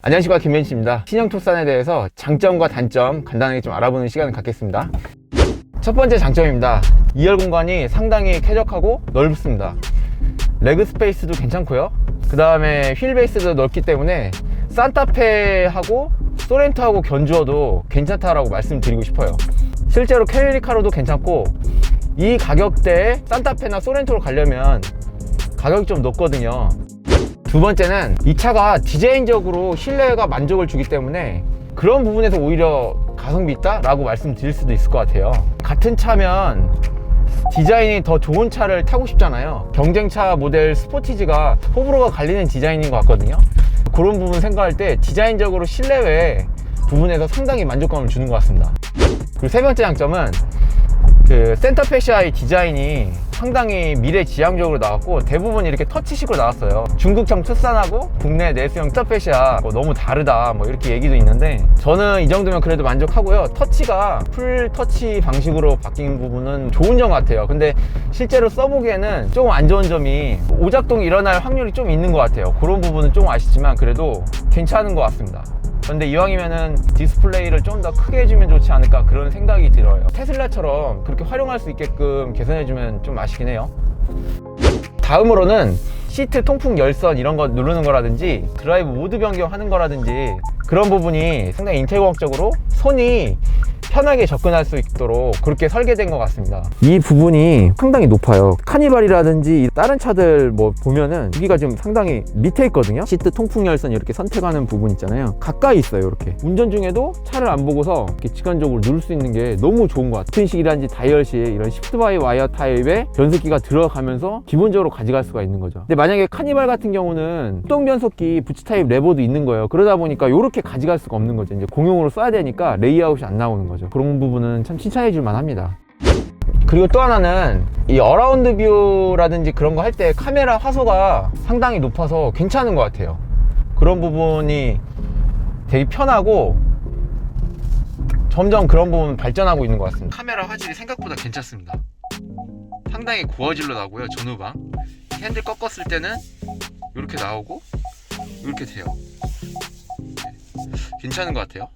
안녕하십니까, 김현식입니다. 신형 투싼에 대해서 장점과 단점 간단하게 좀 알아보는 시간을 갖겠습니다. 첫 번째 장점입니다. 2열 공간이 상당히 쾌적하고 넓습니다. 레그 스페이스도 괜찮고요. 그 다음에 휠 베이스도 넓기 때문에 산타페하고 소렌토하고 견주어도 괜찮다라고 말씀드리고 싶어요. 실제로 캐리카로도 괜찮고, 이 가격대에 산타페나 소렌토로 가려면 가격이 좀 높거든요. 두 번째는 이 차가 디자인적으로 실내가 만족을 주기 때문에 그런 부분에서 오히려 가성비 있다? 라고 말씀드릴 수도 있을 것 같아요. 같은 차면 디자인이 더 좋은 차를 타고 싶잖아요. 경쟁차 모델 스포티지가 호불호가 갈리는 디자인인 것 같거든요. 그런 부분 생각할 때 디자인적으로 실내외 부분에서 상당히 만족감을 주는 것 같습니다. 그리고 세 번째 장점은 그 센터 패시아의 디자인이 상당히 미래지향적으로 나왔고, 대부분 이렇게 터치식으로 나왔어요. 중국형 투싼하고 국내 내수형 센터 패시아 너무 다르다 이렇게 얘기도 있는데, 저는 이 정도면 그래도 만족하고요. 터치가 풀 터치 방식으로 바뀐 부분은 좋은 점 같아요. 근데 실제로 써보기에는 조금 안 좋은 점이 오작동이 일어날 확률이 좀 있는 것 같아요. 그런 부분은 좀 아쉽지만 그래도 괜찮은 것 같습니다. 근데 이왕이면은 디스플레이를 좀 더 크게 해주면 좋지 않을까, 그런 생각이 들어요. 테슬라처럼 그렇게 활용할 수 있게끔 개선해주면 좀 아쉽긴 해요. 다음으로는 시트 통풍 열선 이런 거 누르는 거라든지 드라이브 모드 변경하는 거라든지 그런 부분이 상당히 인테리어적으로 손이 편하게 접근할 수 있도록 그렇게 설계된 것 같습니다. 이 부분이 상당히 높아요. 카니발이라든지 다른 차들 보면은 여기가 지금 상당히 밑에 있거든요. 시트 통풍 열선 이렇게 선택하는 부분 있잖아요. 가까이 있어요. 이렇게 운전 중에도 차를 안 보고서 이렇게 직관적으로 누를 수 있는 게 너무 좋은 것 같아요. 스틴식이라든지 다이얼식 이런 시프트 바이 와이어 타입의 변속기가 들어가면서 기본적으로 가져갈 수가 있는 거죠. 근데 만약에 카니발 같은 경우는 수동 변속기 부츠 타입 레버도 있는 거예요. 그러다 보니까 이렇게 가져갈 수가 없는 거죠. 이제 공용으로 써야 되니까 레이아웃이 안 나오는 거죠. 그런 부분은 참 칭찬해 줄 만합니다. 그리고 또 하나는 이 어라운드 뷰라든지 그런 거 할 때 카메라 화소가 상당히 높아서 괜찮은 것 같아요. 그런 부분이 되게 편하고 점점 그런 부분 발전하고 있는 것 같습니다. 카메라 화질이 생각보다 괜찮습니다. 상당히 고화질로 나오고요. 전후방 핸들 꺾었을 때는 이렇게 나오고 이렇게 돼요. 괜찮은 것 같아요.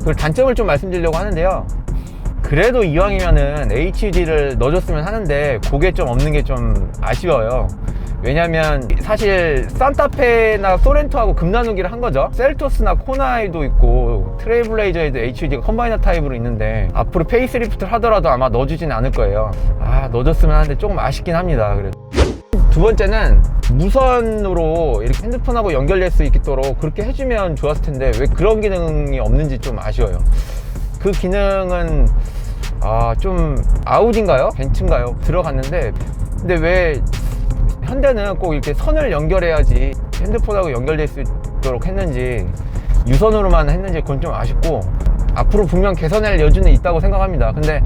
그 단점을 좀 말씀드리려고 하는데요. 그래도 이왕이면은 HUD를 넣어줬으면 하는데 그게 좀 없는 게 좀 아쉬워요. 왜냐면 사실 산타페나 소렌토하고 급나누기를 한 거죠. 셀토스나 코나이도 있고 트레일블레이저에도 HUD가 컴바이너 타입으로 있는데 앞으로 페이스리프트를 하더라도 아마 넣어주진 않을 거예요. 넣어줬으면 하는데 조금 아쉽긴 합니다. 그래도. 두 번째는 무선으로 이렇게 핸드폰하고 연결될 수 있도록 그렇게 해주면 좋았을 텐데 왜 그런 기능이 없는지 좀 아쉬워요. 그 기능은 좀 아우디인가요? 벤츠인가요? 들어갔는데, 근데 왜 현대는 꼭 이렇게 선을 연결해야지 핸드폰하고 연결될 수 있도록 했는지, 유선으로만 했는지 그건 좀 아쉽고, 앞으로 분명 개선할 여지는 있다고 생각합니다. 근데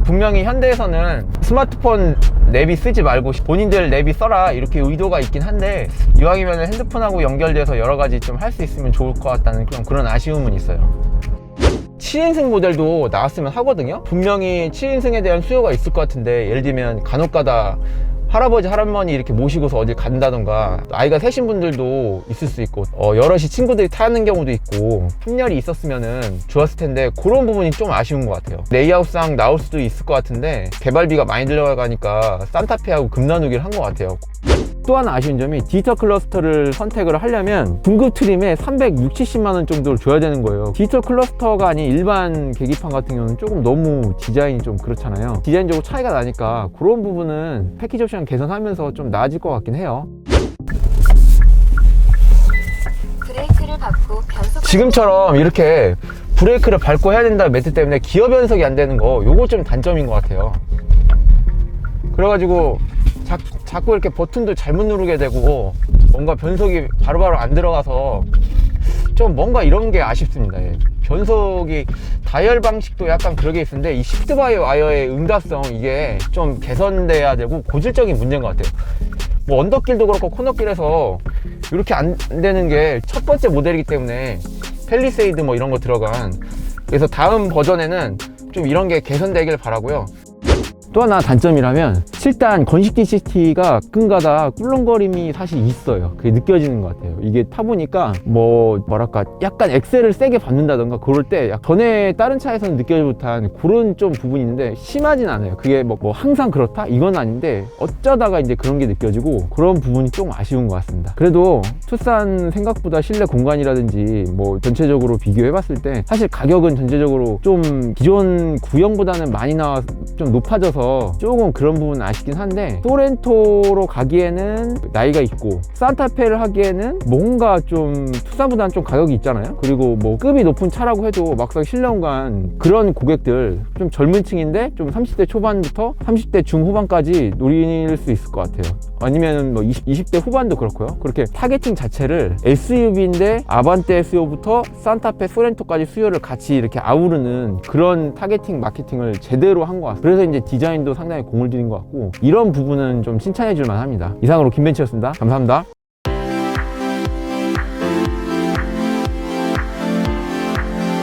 분명히 현대에서는 스마트폰 내비 쓰지 말고 본인들 내비 써라 이렇게 의도가 있긴 한데, 이왕이면 핸드폰하고 연결돼서 여러가지 좀 할 수 있으면 좋을 것 같다는 그런 아쉬움은 있어요. 7인승 모델도 나왔으면 하거든요. 분명히 7인승에 대한 수요가 있을 것 같은데, 예를 들면 간혹가다 할아버지 할머니 이렇게 모시고서 어딜 간다던가, 아이가 셋인 분들도 있을 수 있고 여럿이 친구들이 타는 경우도 있고 풍렬이 있었으면은 좋았을 텐데, 그런 부분이 좀 아쉬운 것 같아요. 레이아웃상 나올 수도 있을 것 같은데 개발비가 많이 들어가니까 산타페하고 급나누기를 한 것 같아요. 또 하나 아쉬운 점이 디지털 클러스터를 선택을 하려면 중급 트림에 360만 원 정도를 줘야 되는 거예요. 디지털 클러스터가 아닌 일반 계기판 같은 경우는 조금 너무 디자인이 좀 그렇잖아요. 디자인적으로 차이가 나니까 그런 부분은 패키지 옵션 개선하면서 좀 나아질 것 같긴 해요. 브레이크를 밟고 변속. 지금처럼 이렇게 브레이크를 밟고 해야 된다 매트 때문에 기어 변속이 안 되는 거, 요거 좀 단점인 것 같아요. 그래가지고 자꾸 이렇게 버튼도 잘못 누르게 되고 뭔가 변속이 바로바로 안 들어가서 좀 뭔가 이런 게 아쉽습니다. 변속이 다이얼 방식도 약간 그러게 있는데 이 시프트 바이 와이어의 응답성, 이게 좀 개선돼야 되고 고질적인 문제인 것 같아요. 언덕길도 그렇고 코너길에서 이렇게 안 되는 게 첫 번째 모델이기 때문에 펠리세이드 이런 거 들어간, 그래서 다음 버전에는 좀 이런 게 개선되길 바라고요. 또 하나 단점이라면 7단 건식 DCT가 가끔가다 꿀렁거림이 사실 있어요. 그게 느껴지는 것 같아요. 이게 타보니까 뭐랄까 약간 엑셀을 세게 밟는다던가 그럴 때 전에 다른 차에서는 느껴지 못한 그런 좀 부분이 있는데 심하진 않아요. 그게 뭐 항상 그렇다? 이건 아닌데 어쩌다가 이제 그런 게 느껴지고 그런 부분이 좀 아쉬운 것 같습니다. 그래도 투싼 생각보다 실내 공간이라든지 뭐 전체적으로 비교해봤을 때 사실 가격은 전체적으로 좀 기존 구형보다는 많이 나와 좀 높아져서 조금 그런 부분은 아쉽긴 한데 소렌토로 가기에는 나이가 있고 산타페를 하기에는 뭔가 좀 투싼보다는 좀 가격이 있잖아요. 그리고 뭐 급이 높은 차라고 해도 막상 실내 공간 그런 고객들 좀 젊은 층인데 좀 30대 초반부터 30대 중후반까지 노릴 수 있을 것 같아요. 아니면 뭐 20대 후반도 그렇고요. 그렇게 타겟팅 자체를 SUV인데 아반떼 수요부터 산타페 소렌토까지 수요를 같이 이렇게 아우르는 그런 타겟팅 마케팅을 제대로 한 것 같아요. 그래서 이제 디자인도 상당히 공을 들인 것 같고 이런 부분은 좀 칭찬해 줄 만합니다. 이상으로 김벤치였습니다. 감사합니다.